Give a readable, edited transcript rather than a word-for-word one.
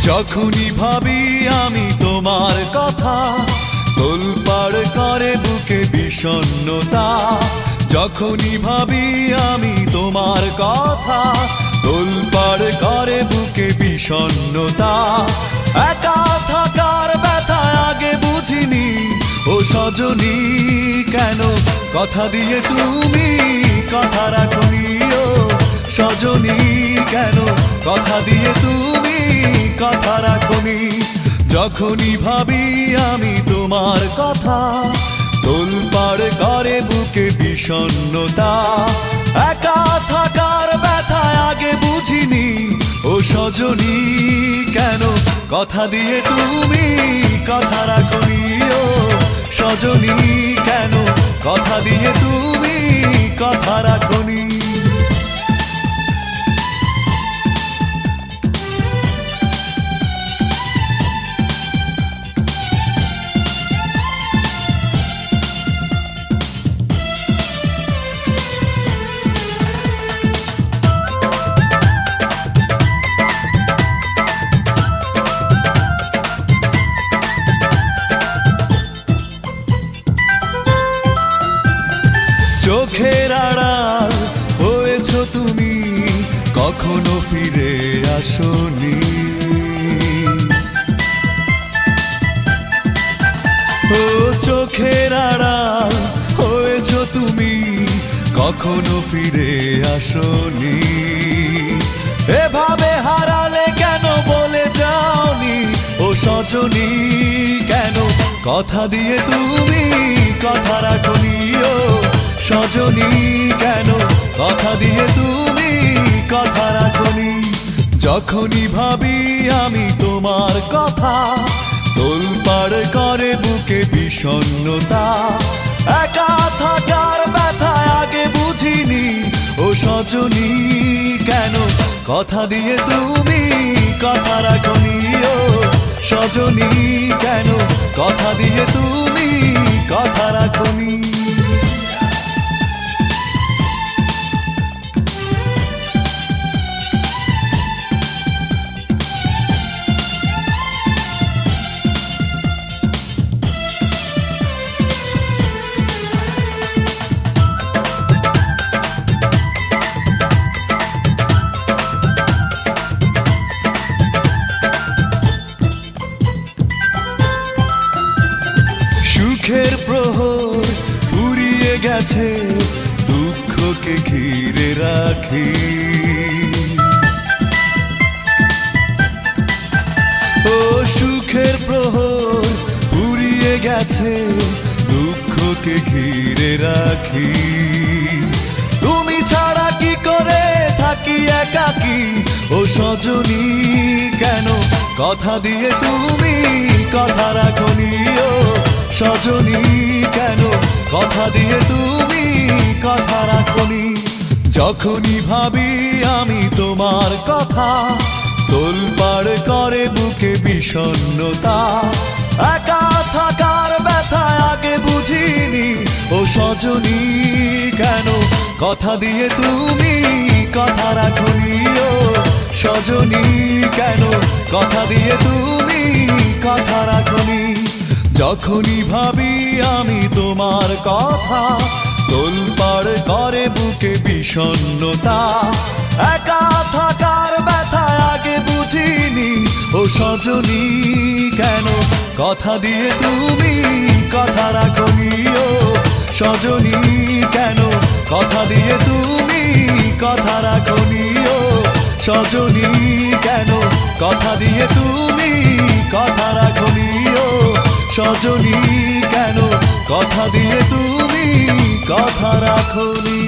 যখনই ভাবি আমি তোমার কথা, তোলপাড় করে বুকে বিষণ্ণতা। যখনই ভাবি আমি তোমার কথা, তোলপাড় করে বুকে বিষণ্ণতা। একা থাকার ব্যথা আগে বুঝিনি, ও সজনী কেন কথা দিয়ে তুমি কথা রাখনি। ও সজনী কেন কথা দিয়ে তুমি কথা রাখনি। যখনই ভাবি আমি তোমার কথা, তোলপাড় করে বুকে বিষণ্ণতা। একা থাকার ব্যথা আগে বুঝিনি, ও সজনী কেন কথা দিয়ে তুমি কথা রাখনি। ও সজনী কেন কথা দিয়ে তুমি কথা রাখনি। চোখের আড়াল হয়েছ তুমি, কখনো ফিরে আসনি। ও চোখের আড়াল হয়েছ তুমি, কখনো ফিরে আসনি। এভাবে হারালে কেন বলে যাওনি, ও সজনী কেন কথা দিয়ে তুমি কথা রাখনি। ও সজনী কেন কথা দিয়ে তুমি কথা রাখনি। যখনই ভাবি আমি তোমার কথা, তোলপাড় করে বুকে বিষণ্ণতা। একা থাকার ব্যথা আগে বুঝিনি, ও সজনী কেন কথা দিয়ে তুমি কথা রাখনি। ও সজনী কেন কথা দিয়ে তুমি কথা রাখনি। সুখের প্রহর ফুরিয়ে গেছে, দুঃখকে ঘিরে রাখি। ও সুখের প্রহর ফুরিয়ে গেছে, দুঃখকে ঘিরে রাখি। তুমি ছাড়া কি করে থাকি একাকী, ও সজনী কেন কথা দিয়ে তুমি কথা রাখনি। ও সজনী কেন কথা দিয়ে তুমি কথা রাখনি। যখনই ভাবি আমি তোমার কথা, তোলপাড় করে বুকে বিষণ্ণতা। একা থাকার ব্যথা আগে বুঝিনি, ও সজনী কেন কথা দিয়ে তুমি কথা রাখনি। ও সজনী কেন কথা দিয়ে তুমি কথা রাখনি। যখনই ভাবি আমি তোমার কথা, তোলপাড় করে বুকে বিষণ্ণতা। একা থাকার ব্যথা আগে বুঝিনি, ও সজনী কেন কথা দিয়ে তুমি কথা রাখনি। ও সজনী কেন কথা দিয়ে তুমি কথা রাখনি। ও সজনী কেন কথা দিয়ে তুমি কথা রাখনি। ও সজনী কেন কথা দিয়ে তুমি কথা রাখনি।